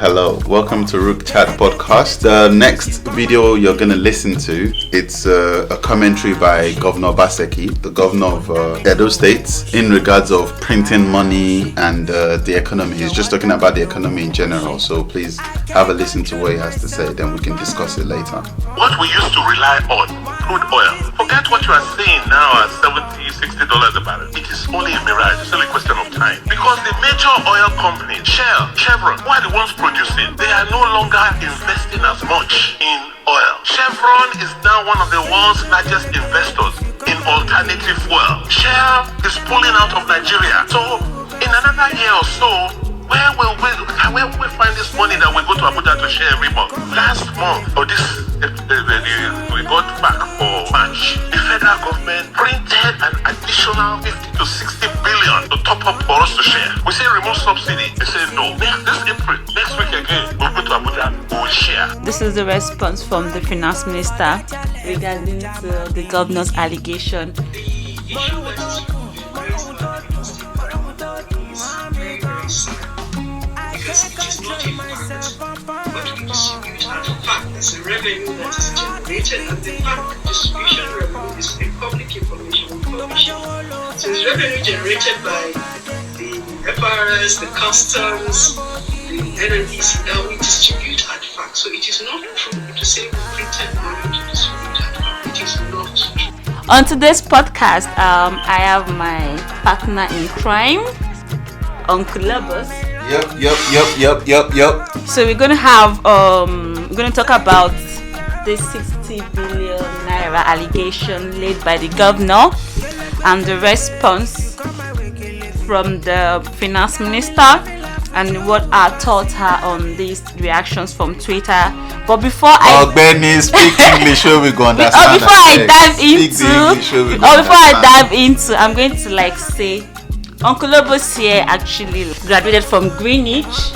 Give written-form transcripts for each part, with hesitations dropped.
Hello. Welcome to Rook Chat Podcast. The next video you're going to listen to, it's a commentary by Governor Obaseki, the governor of Edo State, in regards of printing money and the economy. He's just talking about the economy in general. So please have a listen to what he has to say, then we can discuss it later. What we used to rely on, crude oil. Forget what you are saying now at $70-$60 a barrel. It is only a mirage. It's only a question of time. Because the major oil companies, Shell, Chevron, who are the ones producing, they are no longer investing as much in oil. Chevron is now one of the world's largest investors in alternative fuel. Shell is pulling out of Nigeria. So in another year or so, where will we find this money that we go to Abuja to share every month? Last month, or this, we got back for March, the federal government printed an additional 50 to 60 billion to top up for us to share. We say remove subsidy. They say no. This April, next week again, we'll go to Abuja, we'll share. This is the response from the finance minister regarding to the governor's allegation. Because it is not a fact, but we distribute as a fact. It's a revenue that is generated, and the fact distribution revenue is a public information we publish. So it's revenue generated by the FRS, the customs, the NNPC that we distribute at fact. So it is not true to say we printed money to distribute at fact. It is not true. On today's podcast, I have my partner in crime, Uncle Labus. Yep. So we're gonna have we're gonna talk about this 60 billion naira allegation laid by the governor and the response from the finance minister and what our thoughts are on these reactions from Twitter. But before I speak English, so we go understand. Before I dive into, I'm going to say, Uncle Lobos here actually graduated from Greenwich.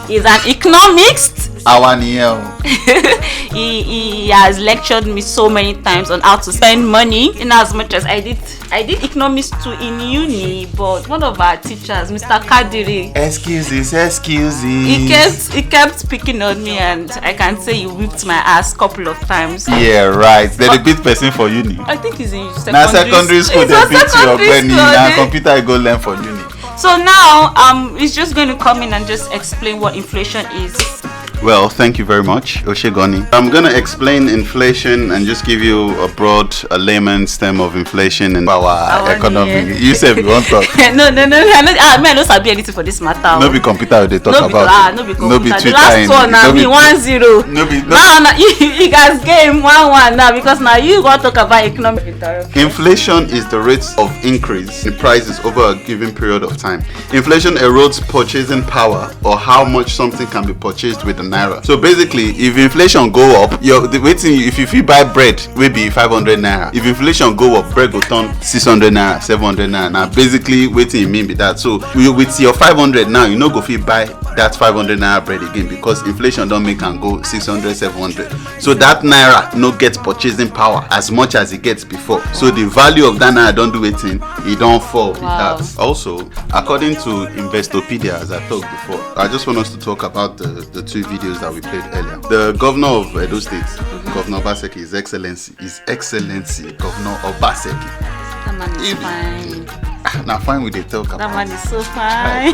He's an economist. He has lectured me so many times on how to spend money. In as much as I did economics too in uni, but one of our teachers, Mr. Kadiri, excuses. He kept picking on me, and I can say he whipped my ass a couple of times. Yeah, right. They're the big person for uni. I think he's in secondary school. They beat you up when computer go learn for uni. So now he's just going to come in and just explain what inflation is. Well, thank you very much, Oshegoni. I'm going to explain inflation and just give you a layman's term of inflation and our economy. Yeah. You said you want to talk. No. I don't sabi anything for this matter. No be computer they talk about. No be computer. No be Twitter. The last one now be 1-0. No be. Now you guys game 1-1 now because now you want to talk about economic interruption. Inflation is the rate of increase in prices over a given period of time. Inflation erodes purchasing power or how much something can be purchased with the naira. So basically, if inflation go up, if you fit buy bread will be 500 naira. If inflation go up, bread go turn 600 naira, 700 naira. Now basically, waiting you mean be that. So with your 500 now, you no go fit buy that 500 naira bread again because inflation don't make and go 600, 700. So that naira no get purchasing power as much as it gets before. So the value of that naira don't do anything, it don't fall with that. Also, according to Investopedia, as I talked before, I just want us to talk about the two videos that we played earlier. The governor of Edo State, Governor Obaseki, His Excellency, Governor Obaseki. That man is fine. Now fine with the talk about. That man is so fine.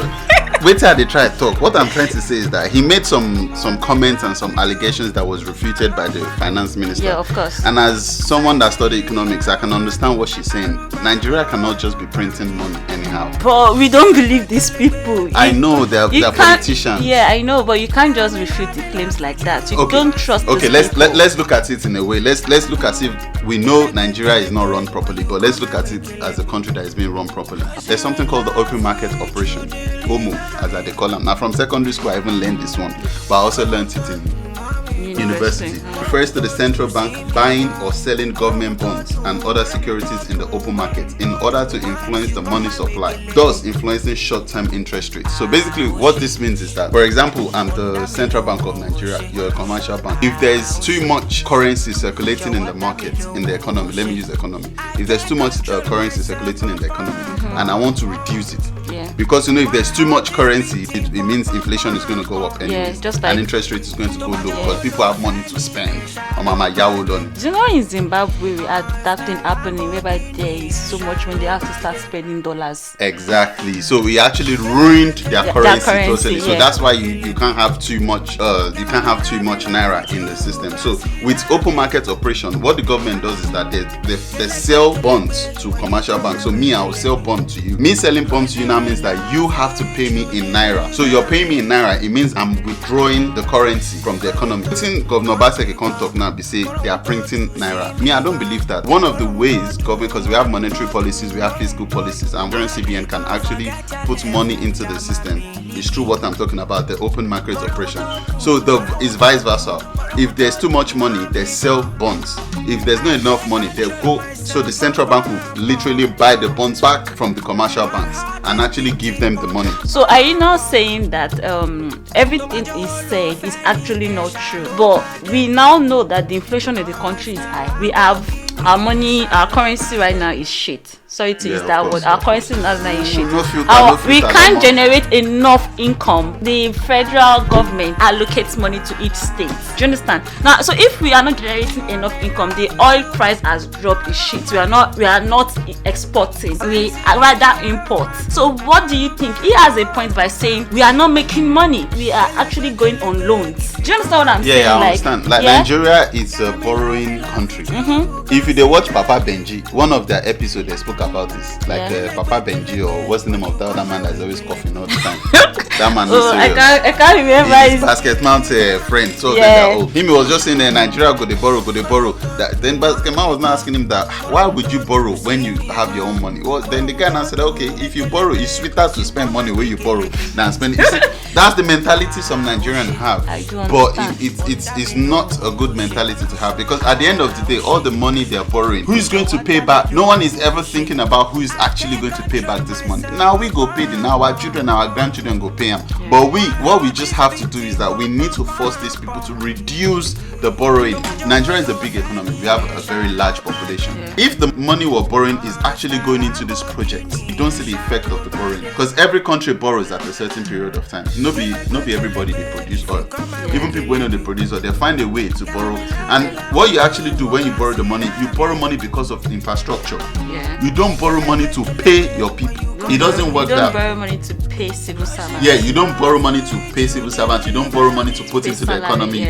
Wait till they try to talk. What I'm trying to say is that he made some comments and some allegations that was refuted by the finance minister. Yeah, of course. And as someone that studied economics, I can understand what she's saying. Nigeria cannot just be printing money anyhow. But we don't believe these people. I know they're politicians. Yeah, I know, but you can't just refute the claims like that. You don't trust. Okay, let's look at it in a way. Let's look as if we know Nigeria is not run properly, but let's look at it as a country that is being run properly. There's something called the open market operation, OMO, as they call them. Now from secondary school I even learned this one, but I also learned it in university. Refers to the central bank buying or selling government bonds and other securities in the open market in order to influence the money supply, thus influencing short-term interest rates. So basically what this means is that, for example, I'm the Central Bank of Nigeria, you're a commercial bank. If there is too much currency circulating in the market, in the economy, let me use economy. If there's too much currency circulating in the economy and I want to reduce it, because if there's too much currency, it means inflation is going to go up anyway. just like, and interest rate is going to go low because people have money to spend. Do you know in Zimbabwe we had that thing happening whereby there is so much when they have to start spending dollars? Exactly. So we actually ruined their currency totally. So yeah. that's why you can't have too much naira in the system. So with open market operation, what the government does is that they sell bonds to commercial banks. So I will sell bond to you. Me selling bond to you now means that you have to pay me in naira. So you're paying me in naira, it means I'm withdrawing the currency from the economy. I think Governor Obaseki can't talk now be say they are printing naira. I don't believe that. One of the ways government, because we have monetary policies, we have fiscal policies, and where CBN can actually put money into the system, it's true what I'm talking about, the open market operation. So it's vice versa. If there's too much money, they sell bonds. If there's not enough money, they go. So the central bank will literally buy the bonds back from the commercial banks and actually give them the money. So are you now saying that everything is said is actually not true? But we now know that the inflation in the country is high. We have our money, our currency right now is shit. Sorry to use that word. Our currency right now is shit. We can't generate enough income. The federal government allocates money to each state. Do you understand? Now, so if we are not generating enough income, the oil price has dropped. Is shit. We are not exporting. We rather import. So what do you think? He has a point by saying we are not making money. We are actually going on loans. Do you understand what I'm saying? Yeah, I understand. Nigeria is a borrowing country. If you watch Papa Benji, one of their episodes they spoke about this, Papa Benji, or what's the name of that other man that's always coughing all the time? That man is serious. I can't remember his Basket Mount friend. So him was just saying Nigeria go they borrow. Then Basket Mount was not asking him that why would you borrow when you have your own money? Well, then the guy now said, okay, if you borrow, it's sweeter to spend money where you borrow than spend it. That's the mentality some Nigerians have. But it's not a good mentality to have, because at the end of the day, all the money they are borrowing, who is going to pay back? No one is ever thinking about who is actually going to pay back this money. Now we go pay them. Now our children, our grandchildren go pay them. But what we just have to do is that we need to force these people to reduce the borrowing. Nigeria is a big economy. We have a very large population. If the money we're borrowing is actually going into this project, you don't see the effect of the borrowing, because every country borrows at a certain period of time. Not be everybody they produce oil. Even people when they produce oil, they find a way to borrow. And what you actually do when you borrow the money, you borrow money because of infrastructure. You don't borrow money to pay your people. It doesn't work that. You don't borrow money to pay civil servants. Yeah, you don't borrow money to pay civil servants. You don't borrow money to put into the economy.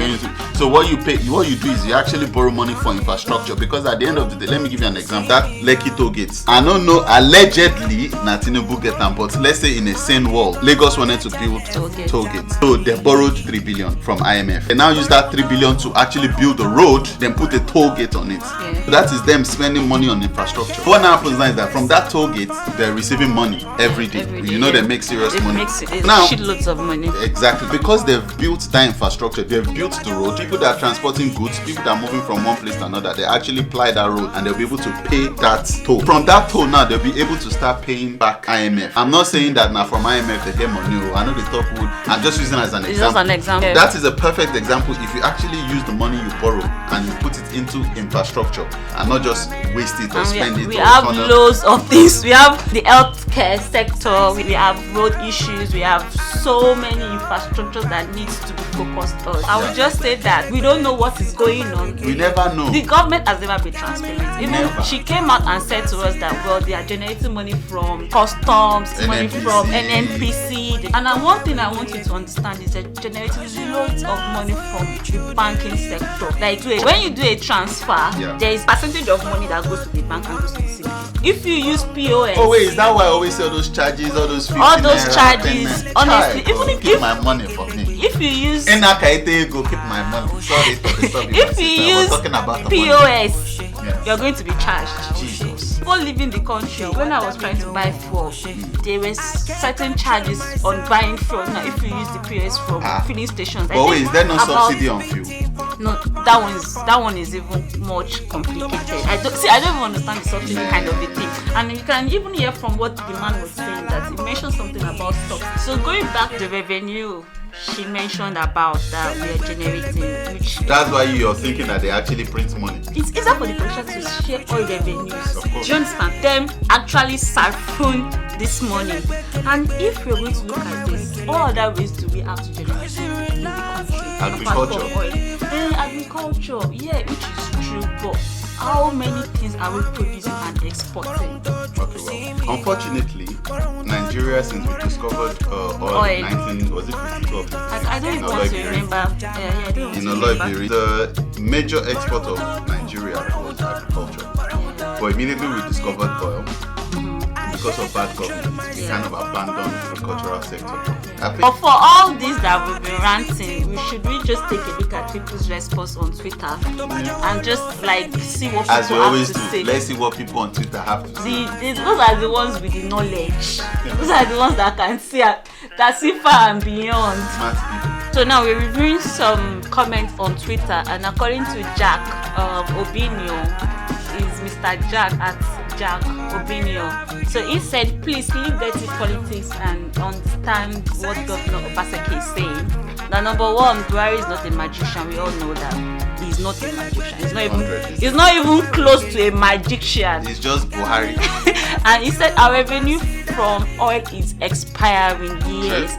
So what you do is you actually borrow money for infrastructure, because at the end of the day, let me give you an example. That Lekki toll gates. I don't know, allegedly Tinubu get them, but let's say in a sane world, Lagos wanted to build toll gates. So they borrowed 3 billion from IMF. They now use that 3 billion to actually build a road, then put a toll gate on it. So that is them spending money on infrastructure. What now happens now is that from that toll gate, they're receiving money every day. They make serious money. Now, shitloads of money. Exactly, because they've built that infrastructure, they've built the road. People that are transporting goods, people that are moving from one place to another, they actually ply that road and they'll be able to pay that toll. From that toll now, they'll be able to start paying back IMF. I'm not saying that now from IMF they get money. I know the top wood. I'm just using it as an example. Just an example. That is a perfect example. If you actually use the money you borrow and you put it into infrastructure and not just waste it or spend it. We have loads of things. We have the healthcare sector. We have road issues. We have so many infrastructures that needs to be focused on. I would just say that we don't know what is going on. We never know. The government has never been transparent. Even she came out and said to us that they are generating money from customs, money from NNPC. And one thing I want you to understand is that generating loads of money from the banking sector. Like when you do a transfer, there is percentage of money that goes to the bank and goes to the city. If you use POS. Oh wait, is that why I always say all those charges, all those fees? All those charges, honestly, even if keep my money for me. If you use go keep my money. Sorry for the stuff. If you use POS, you're going to be charged. Jesus. Before leaving the country, when I was trying to buy fuel, there were certain charges on buying fuel. Now, if you use the POS from filling stations, but wait, is there no subsidy on fuel? No, that one is even much complicated. I don't even understand the subsidy kind of a thing. And you can even hear from what the man was saying that he mentioned something about stocks. So going back to the revenue she mentioned about that we are generating, which That's why you're thinking that they actually print money. It's easier for the politicians to share oil revenues. Of course. Do you understand? Them actually siphon this money. And if we're going to look at this, what other ways do we have to generate in the country? Agriculture. Apart from oil? Agriculture, yeah, which is true, but how many things are we producing and exporting? Okay, well, unfortunately, Nigeria, since we discovered oil in 1952 or 56, I don't even want to remember. Yeah, I don't want to remember. The major export of Nigeria was agriculture. But immediately we discovered oil, because of bad government, we kind of abandoned the agricultural sector. But for all this that we've been ranting, we should really just take a look at people's response on Twitter and just like see what people As we always have to do, say. let's see what people on Twitter have to say. Those are the ones with the knowledge. Those are the ones that can see far and beyond. Smart people. So now we're reviewing some comments on Twitter, and according to Jack Obinio, is Mr. Jack at Jack Obinio. So he said, please leave dirty politics and understand what Governor Obaseki is saying. Now, number one, Buhari is not a magician. We all know that. He's not a magician. He's not even close to a magician. It's just Buhari. And he said our revenue from oil is expiring. Yes.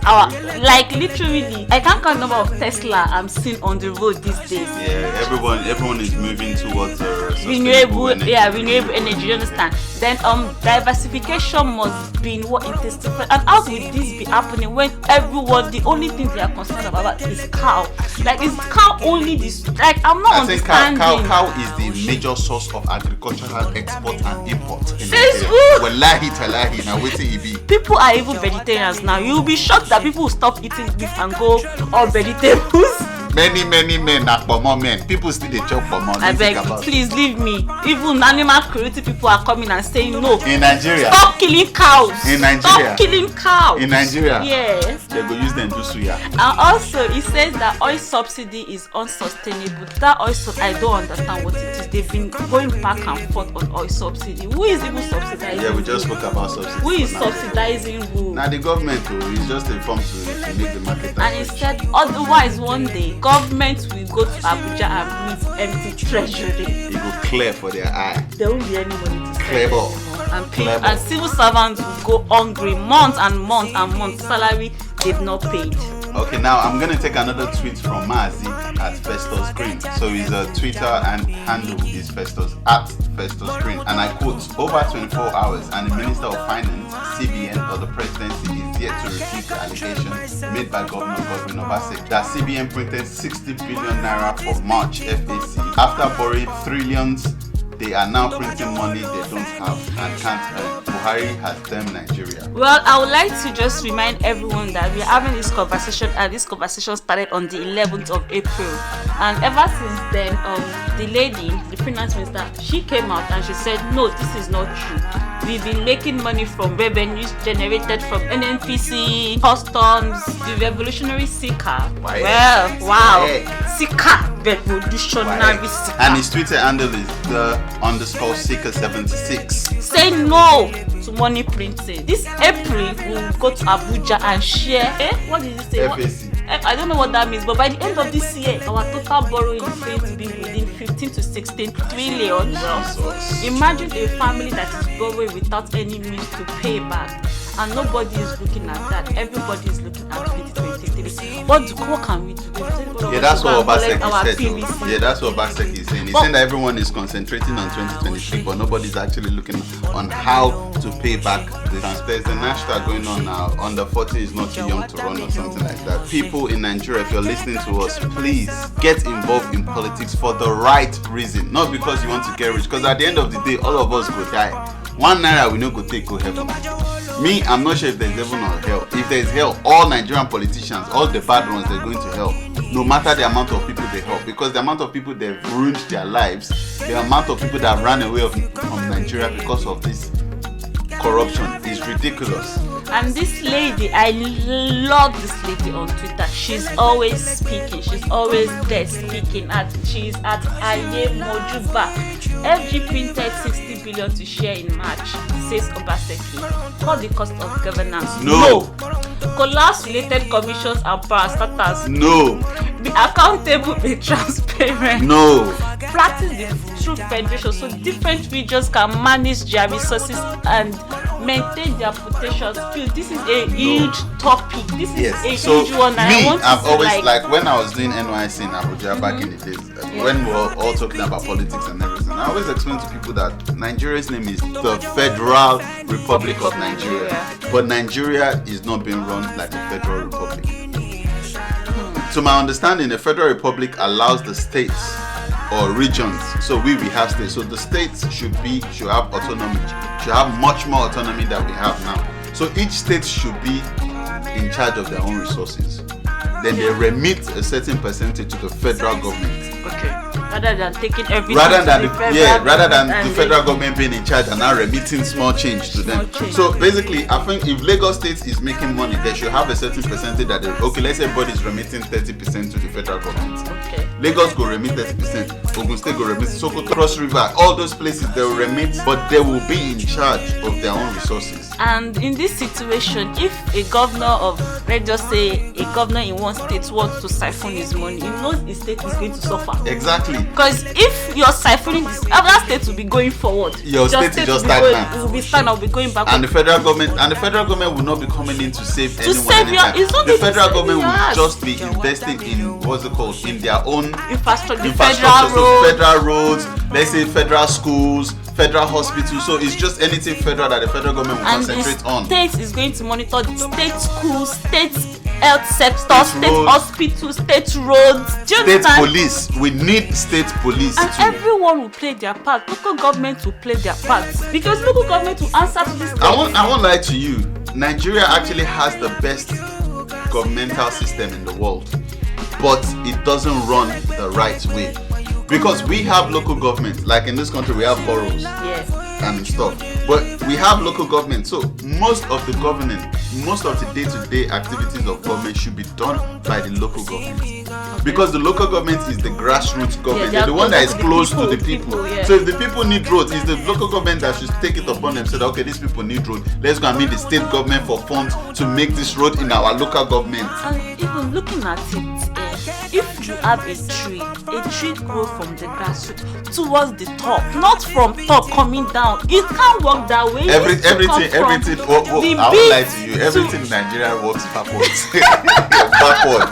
Like literally, I can't count the number of Tesla I'm seeing on the road these days. Yeah, everyone is moving towards renewable energy. You understand? Then diversification must be in what intensified. And how will this be happening when everyone, the only thing they are concerned about is cow? Like, is cow only this? Like, I'm not understanding. I think cow is the major source of agricultural export and import in Says Nigeria. Wallahi talahi, now wait till it be. People are even vegetarians now. You'll be shocked that people will stop eating beef and go all vegetables. Many men are pomo men. People still they chop pomo. I beg, please leave me. Even animal cruelty people are coming and saying no. In Nigeria. Stop killing cows. In Nigeria. Stop killing cows. In Nigeria. Yes. They go use them to suya. And also, he says that oil subsidy is unsustainable. That oil I don't understand what it is. They've been going back and forth on oil subsidy. Who is even subsidizing? Yeah, we just spoke about subsidy. Who is subsidizing who? Now the government is just a form to make the market. And he said otherwise one day government will go to Abuja and meet empty treasury. It will clear for their eye. There won't be any money to spend Clever. and civil servants will go hungry months and months and months. Salary they've not paid. Okay, now I'm gonna take another tweet from Mazi at Festus Green. So his Twitter and handle is Festus at Festus Green, and I quote: over 24 hours, and the Minister of Finance, CBN, or the Presidency is yet to refute the allegations made by Governor Godwin Obaseki that CBN printed 60 billion naira for March FAC after borrowing trillions. They are now printing money they don't have and can't earn. Buhari has them Nigeria. Well, I would like to just remind everyone that we're having this conversation, and this conversation started on the 11th of April. And ever since then, the lady, the finance minister, she came out and she said, no, this is not true. We've been making money from revenues generated from NNPC, customs, the revolutionary Sika. Well, wow. Sika, revolutionary Sika. And his Twitter handle is _Sika76. Say no to money printing. This April we'll go to Abuja and share. What did you say? FAC. I don't know what that means, but by the end of this year, our total borrowing is going to be within 15 to 16 trillion. Imagine a family that is borrowing without any means to pay back, and nobody is looking at that. Everybody is looking at 2023. What can we do? Yeah, that's what Obaseki said. PVC. Yeah, that's what Obaseki is saying. He's saying that everyone is concentrating on 2023, but nobody's actually looking on how to pay back the transfer. There's a national going on now. Under 40 is not too young to run or something like that. People in Nigeria, if you're listening to us, please get involved in politics for the right reason, not because you want to get rich. Because at the end of the day, all of us go die. 1 naira we no go take go heaven. Me, I'm not sure if there's heaven or hell. If there's hell, all Nigerian politicians, all the bad ones, they're going to hell. No matter the amount of people they help, because the amount of people they've ruined their lives, the amount of people that ran away from Nigeria because of this corruption is ridiculous. And this lady, I love this lady on Twitter. She's always speaking. She's always there speaking. She's at Aye Mojuba. FG printed 60 billion to share in March, says Obaseki. Call the cost of governance. No. collapse related commissions and parastatals. No. Be accountable, be transparent. No. Practice the true federation so different regions can manage their resources and maintain their potential skill. This is a huge topic. This is a So huge one. And I want I've to always like when I was doing NYC in Abuja back in the days, when we were all talking about politics and everything, I always explain to people that Nigeria's name is the Federal Republic of Nigeria, but Nigeria is not being run like a federal republic. To my understanding, the Federal Republic allows the states or regions. So we have states. So the states should have autonomy. Should have much more autonomy than we have now. So each state should be in charge of their own resources. Then they remit a certain percentage to the federal government. Okay. Rather than taking everything Rather than to the federal government being in charge and now remitting small change to them. So basically, I think if Lagos State is making money, they should have a certain percentage that let's say everybody is remitting 30% to the federal government. Okay. Lagos go remit 30%, Ogun State go remit, Sokoto, Cross River, all those places they will remit, but they will be in charge of their own resources. And in this situation, if a governor of, let's just say, a governor in one state wants to siphon his money, he knows his state is going to suffer. Exactly. Because if you're siphoning this, other state will be going forward. Your state is just stagnant. It will be stagnant, will be going back. And the federal government will not be coming in to save anyone anytime. The federal government will just be investing in what's it called? In their own infrastructure, federal roads, let's say federal schools, federal hospitals. So it's just anything federal that the federal government will concentrate on. And the state is going to monitor the state schools, state health sector, state hospitals, state roads. Do you understand? State police. We need state police and too. Everyone will play their part. Local government will play their part because local government will answer to this. I won't lie to you. Nigeria actually has the best governmental system in the world, but it doesn't run the right way. Because we have local government, like in this country we have boroughs and stuff, but we have local government. So most of the day-to-day activities of government should be done by the local government. Because the local government is the grassroots government. They're the one that is close to the people. So if the people need roads, it's the local government that should take it upon themselves. Okay, these people need road. Let's go and meet the state government for funds to make this road in our local government. And even looking at it, if you have a tree grows from the grassroots towards the top, not from top coming down. It can't work that way. Everything. I won't lie to you. Everything in Nigeria works backwards. Backwards.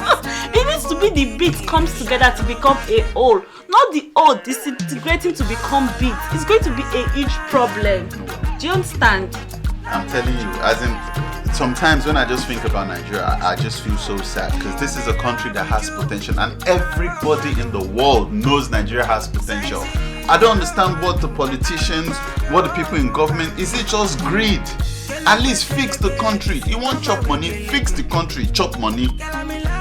It needs to be the bits comes together to become a whole, not the whole disintegrating to become bits. It's going to be a huge problem. Do you understand? I'm telling you, as in, sometimes when I just think about Nigeria, I just feel so sad because this is a country that has potential and everybody in the world knows Nigeria has potential. I don't understand what the politicians, what the people in government, is it just greed? At least fix the country. You want chop money, fix the country, chop money.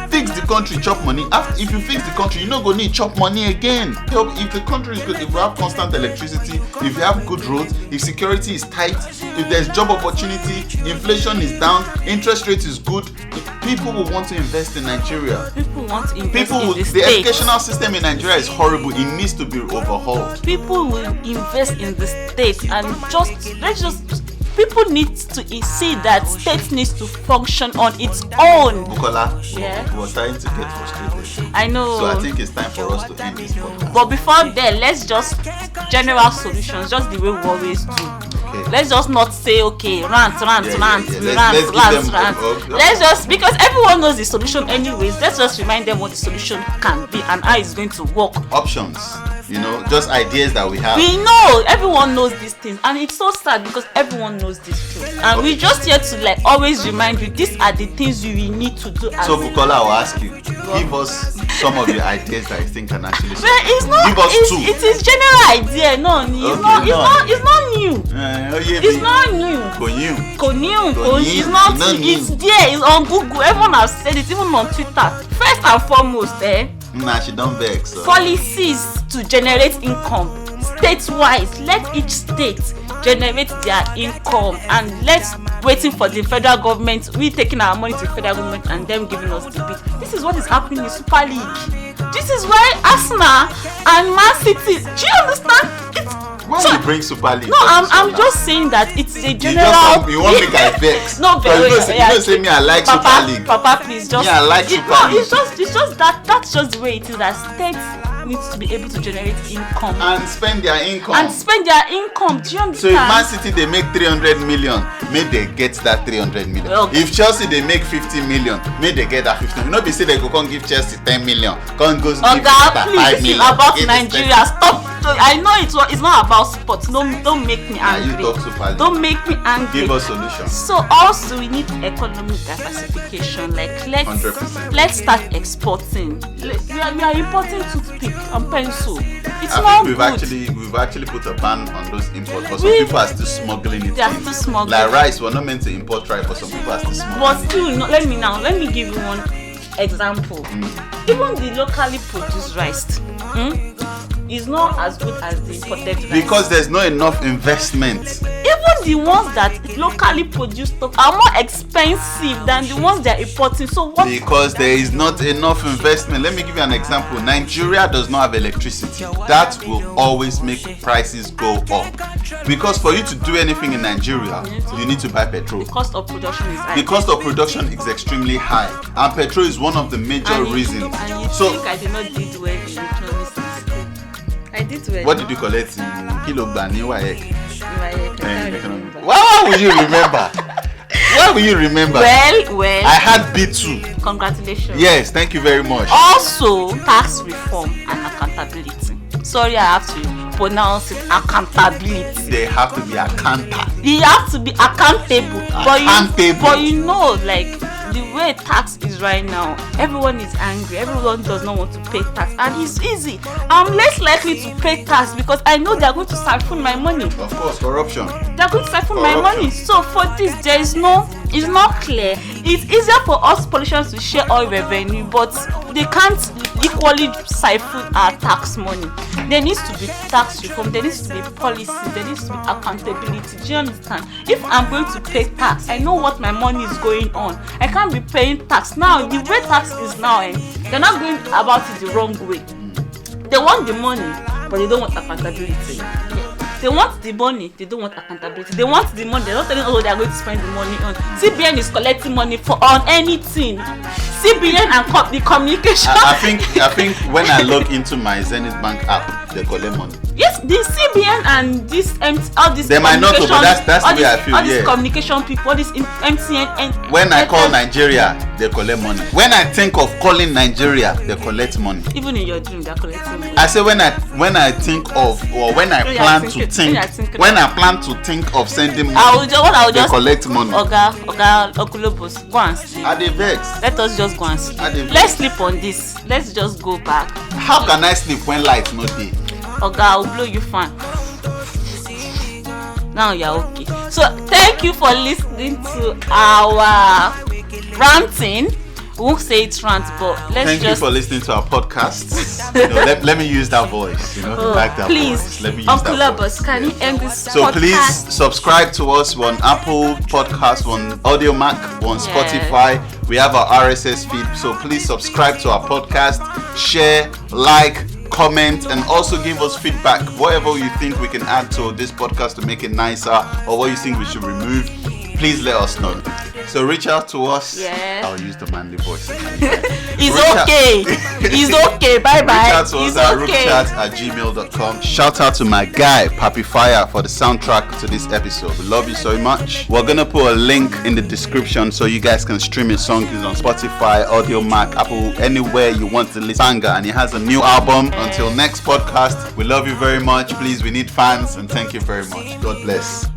Fix the country, chop money. If you fix the country, you're not going to need chop money again. If the country is good, if we have constant electricity, if you have good roads, if security is tight, if there's job opportunity, inflation is down, interest rate is good, people will want to invest in Nigeria. People want to invest in the state. The educational system in Nigeria is horrible. It needs to be overhauled. People will invest in the state and people need to see that state needs to function on its own. Bukola, we're starting to get frustrated. I know. So I think it's time for us to end this podcast. But before then, let's just general solutions, just the way we always do. Okay. Let's just not say rant. Let's just, because everyone knows the solution anyways, let's just remind them what the solution can be and how it's going to work. Options. Just ideas that we have. We know, everyone knows these things, and it's so sad because everyone knows this truth. And we're just here to always remind you, these are the things you will need to do. So Bukola, I'll ask you, give us some of your ideas that you think can actually solve. It's not. Give us two. It is general idea. No, it's not new. It's not new. It's not new. It's there. It's on Google. Everyone has said it, even on Twitter. First and foremost, she don't vex. Policies to generate income state-wise. Let each state generate their income, and let's waiting for the federal government. We taking our money to the federal government and them giving us the bit. This is what is happening in Super League. This is why Arsenal and Man City. Do you understand? Why So- you bring Super League? No, I'm just saying that it's a You general. want me to vex? No, But you don't say me I like Papa, Super League. Papa, please just. Me, I like Super League. It's just that that's just the way it is. That states needs to be able to generate income And spend their income. and spend their income. Do you So understand? if Man City they make 300 million, may they get that 300 million. Okay. If Chelsea they make 50 million, may they get that 50 million. You know, be say they go come give Chelsea 10 million, come go give Oga, that 5 please, million. it's about Give this Nigeria. Stop. I know it's not about sports. Don't make me Nah, you angry. talk Super League. Don't make me angry. Give us solutions. So also we need economic diversification. Like 100%. let's start exporting. We are importing toothpick and pencil. It's I not think good. we've actually put a ban on those imports, but some We- people are still smoggling it. They are in. still smuggling. Like rice, we're not meant to import rice, but some people are still smuggling. But it. still, let me give you one example. Even the locally produced rice is not as good as the imported rice. Because there's not enough investment. Even the ones that locally produced are more expensive than the ones they're importing. So what? Because there is not enough investment. Let me give you an example. Nigeria does not have electricity. That will always make prices go up. Because for you to do anything in Nigeria, you need to buy petrol. The cost of production is high. The cost of production is extremely high, and petrol is one of the major And you- reasons. And you So, think I did not do well in economics in school? I did well. what did you collect in Kilogba WAEC? I can't remember. Why will you remember? Why will you remember? Well, I had B2. congratulations. Yes, thank you very much. Also, tax reform and accountability. Sorry, I have to pronounce it accountability. They have to be accountant. You have to be accountable. Accountable. But you know, like the way tax is right now, everyone is angry. Everyone does not want to pay tax, and it's easy. I'm less likely to pay tax because I know they are going to siphon my money. Of course, corruption. They are going to siphon my Corruption. money. So for this, it's not clear. It's easier for us politicians to share all revenue, but they can't equally siphon our tax money. There needs to be tax reform. There needs to be policy. There needs to be accountability. Do you understand? If I'm going to pay tax, I know what my money is going on. I can't be paying tax now. The way tax is now, they're not going about it the wrong way. They want the money, but they don't want accountability. Yeah. They want the money, they don't want accountability. They want the money, they're not telling us what they are going to spend the money on. CBN is collecting money on anything. CBN and the communication. I think when I log into my Zenith Bank app, they collect money. Yes, the CBN and all this They might not know, but that's all the way I this- feel, all these yeah. communication people, all this MTN and When I call Nigeria, they collect money. When I think of calling Nigeria, they collect money. even in your dream, they're collecting money. I say when I think of, or when I When you plan are to thinking- think, when you are thinking when I plan to think of sending I money, will they just collect money. Oga Okulobos, go and sleep. Are they vexed? Let us just go and sleep. Are they Let's sleep on this. Let's just go back. How can I sleep when light no dey? Oga, I'll blow you fan. Now you're okay. So thank you for listening to our ranting. We won't say it's rant, but let's Thank just you for listening to our podcast. Let me use that voice. Like that please, voice. Let me use Uncle that Lobos, voice. can you end this So podcast? please subscribe to us on Apple Podcast, on Audio Mac, on Spotify. We have our RSS feed. So please subscribe to our podcast, share, like, comment, and also give us feedback. Whatever you think we can add to this podcast to make it nicer, or what you think we should remove, please let us know. So reach out to us. Yeah. I'll use the manly voice. It's Reach out- okay. It's okay. Bye Reach bye. out to us It's at okay. rookchat@gmail.com. Shout out to my guy, Papi Fire, for the soundtrack to this episode. We love you so much. We're gonna put a link in the description so you guys can stream his song. He's on Spotify, Audio Mac, Apple, anywhere you want to listen. Banger, and he has a new album. Until next podcast, we love you very much. Please, we need fans, and thank you very much. God bless.